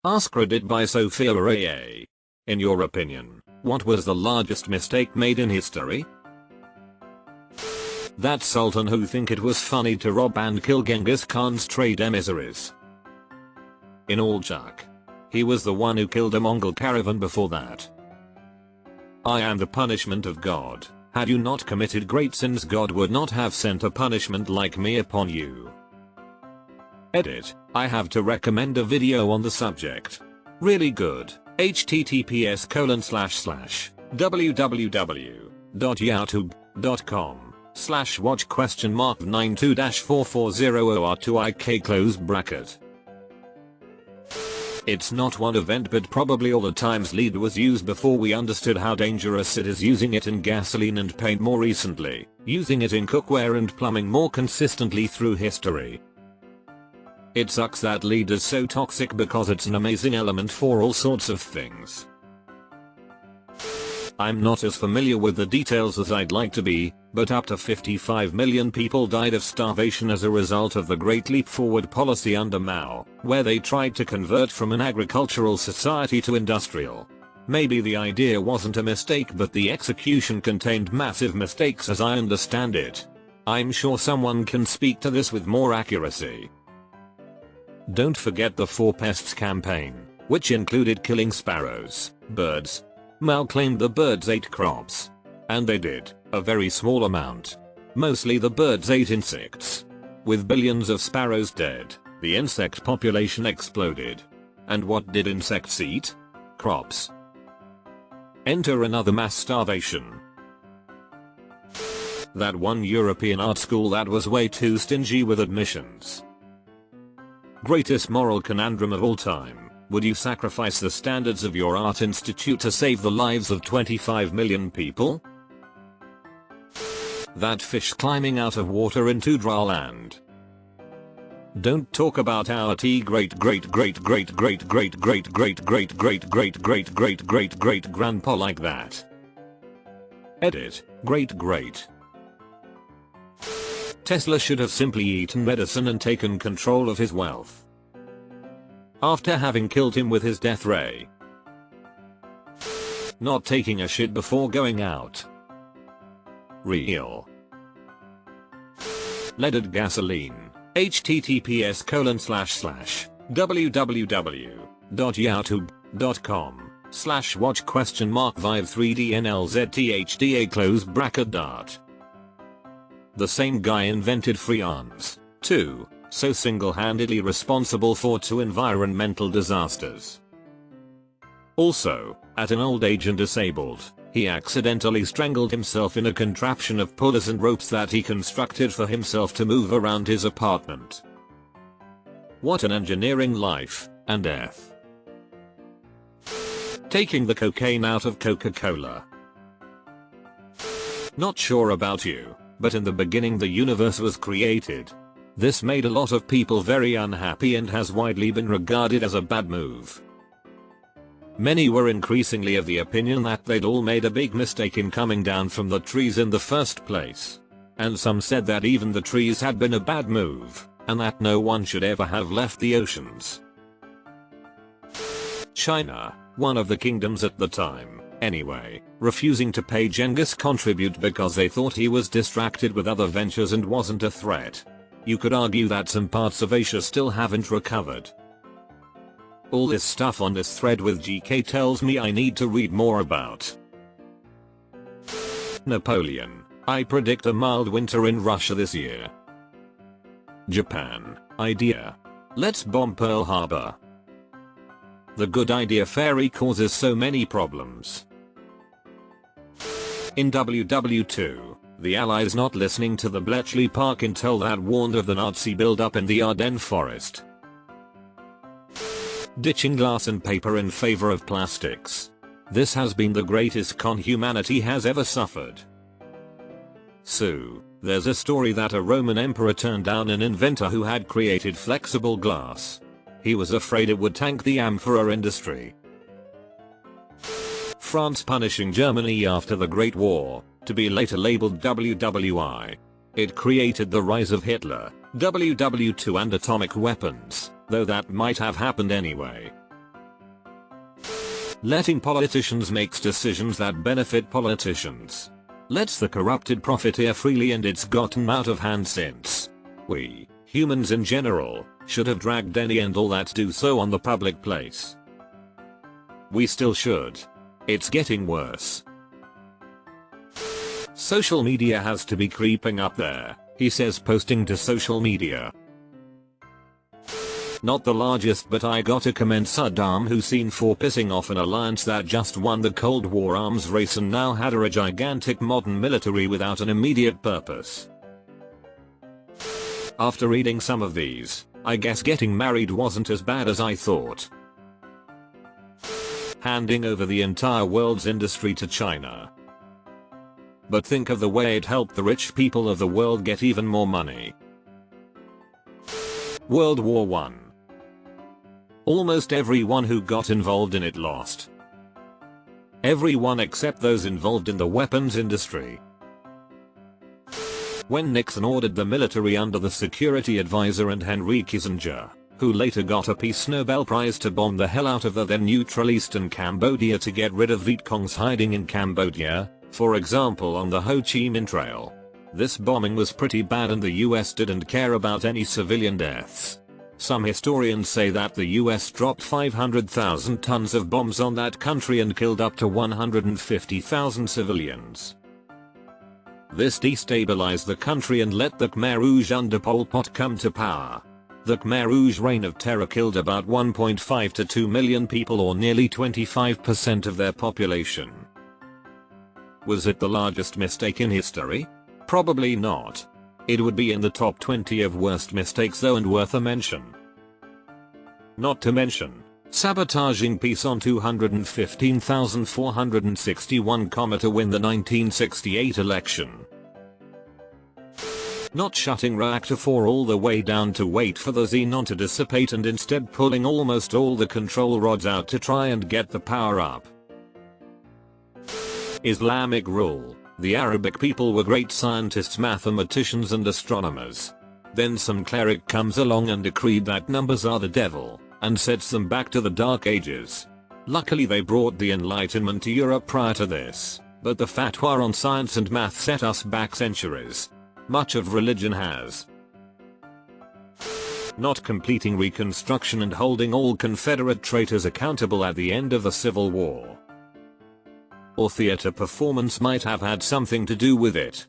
AskReddit by Sophia Ray. In your opinion, what was the largest mistake made in history? That sultan who think it was funny to rob and kill Genghis Khan's trade emissaries. In all Chuck. He was the one who killed a Mongol caravan before that. I am the punishment of God. Had you not committed great sins, God would not have sent a punishment like me upon you. Edit. I have to recommend a video on the subject. Really good. https://www.youtube.com/watch?92-4400r2ik close bracket. It's not one event but probably all the times lead was used before we understood how dangerous it is, using it in gasoline and paint more recently, using it in cookware and plumbing more consistently through history. It sucks that lead is so toxic because it's an amazing element for all sorts of things. I'm not as familiar with the details as I'd like to be, but up to 55 million people died of starvation as a result of the Great Leap Forward policy under Mao, where they tried to convert from an agricultural society to industrial. Maybe the idea wasn't a mistake, but the execution contained massive mistakes as I understand it. I'm sure someone can speak to this with more accuracy. Don't forget the Four Pests campaign, which included killing sparrows, birds. Mao claimed the birds ate crops. And they did, a very small amount. Mostly the birds ate insects. With billions of sparrows dead, the insect population exploded. And what did insects eat? Crops. Enter another mass starvation. That one European art school that was way too stingy with admissions. Greatest moral conundrum of all time. Would you sacrifice the standards of your art institute to save the lives of 25 million people? That fish climbing out of water into dry land. Don't talk about our great grandpa like that. Edit. Great. Tesla should have simply eaten medicine and taken control of his wealth. After having killed him with his death ray. Not taking a shit before going out. Real. Leaded gasoline. https://www.youtube.com/watch?vive3dnlzthda close bracket dart. The same guy invented freons, too, so single-handedly responsible for 2 environmental disasters. Also, at an old age and disabled, he accidentally strangled himself in a contraption of pullers and ropes that he constructed for himself to move around his apartment. What an engineering life and death. Taking the cocaine out of Coca-Cola. Not sure about you, but in the beginning the universe was created. This made a lot of people very unhappy and has widely been regarded as a bad move. Many were increasingly of the opinion that they'd all made a big mistake in coming down from the trees in the first place. And some said that even the trees had been a bad move, and that no one should ever have left the oceans. China, one of the kingdoms at the time, anyway, refusing to pay Genghis Khan tribute because they thought he was distracted with other ventures and wasn't a threat. You could argue that some parts of Asia still haven't recovered. All this stuff on this thread with GK tells me I need to read more about. Napoleon. I predict a mild winter in Russia this year. Japan. Idea. Let's bomb Pearl Harbor. The good idea fairy causes so many problems. In WW2, the Allies not listening to the Bletchley Park intel that warned of the Nazi buildup in the Ardennes forest. Ditching glass and paper in favor of plastics. This has been the greatest con humanity has ever suffered. So, there's a story that a Roman emperor turned down an inventor who had created flexible glass. He was afraid it would tank the amphora industry. France punishing Germany after the Great War, to be later labeled WWI. It created the rise of Hitler, WW2 and atomic weapons, though that might have happened anyway. Letting politicians make decisions that benefit politicians. Lets the corrupted profiteer freely, and it's gotten out of hand since. We, humans in general, should have dragged any and all that do so on the public place. We still should. It's getting worse. Social media has to be creeping up there, he says, posting to social media. Not the largest, but I gotta commend Saddam Hussein for pissing off an alliance that just won the Cold War arms race and now had a gigantic modern military without an immediate purpose. After reading some of these, I guess getting married wasn't as bad as I thought. Handing over the entire world's industry to China. But think of the way it helped the rich people of the world get even more money. World War I. Almost everyone who got involved in it lost. Everyone except those involved in the weapons industry. When Nixon ordered the military under the security advisor and Henry Kissinger, who later got a Peace Nobel Prize, to bomb the hell out of the then neutral eastern Cambodia to get rid of Viet Congs hiding in Cambodia, for example on the Ho Chi Minh Trail. This bombing was pretty bad and the US didn't care about any civilian deaths. Some historians say that the US dropped 500,000 tons of bombs on that country and killed up to 150,000 civilians. This destabilized the country and let the Khmer Rouge under Pol Pot come to power. The Khmer Rouge reign of terror killed about 1.5 to 2 million people, or nearly 25% of their population. Was it the largest mistake in history? Probably not. It would be in the top 20 of worst mistakes though, and worth a mention. Not to mention sabotaging peace on 215,461, to win the 1968 election. Not shutting reactor 4 all the way down to wait for the xenon to dissipate and instead pulling almost all the control rods out to try and get the power up. Islamic rule. The Arabic people were great scientists, mathematicians and astronomers. Then some cleric comes along and decreed that numbers are the devil, and sets them back to the Dark Ages. Luckily they brought the Enlightenment to Europe prior to this, but the fatwa on science and math set us back centuries. Much of religion has. Not completing Reconstruction and holding all Confederate traitors accountable at the end of the Civil War. Or theater performance might have had something to do with it.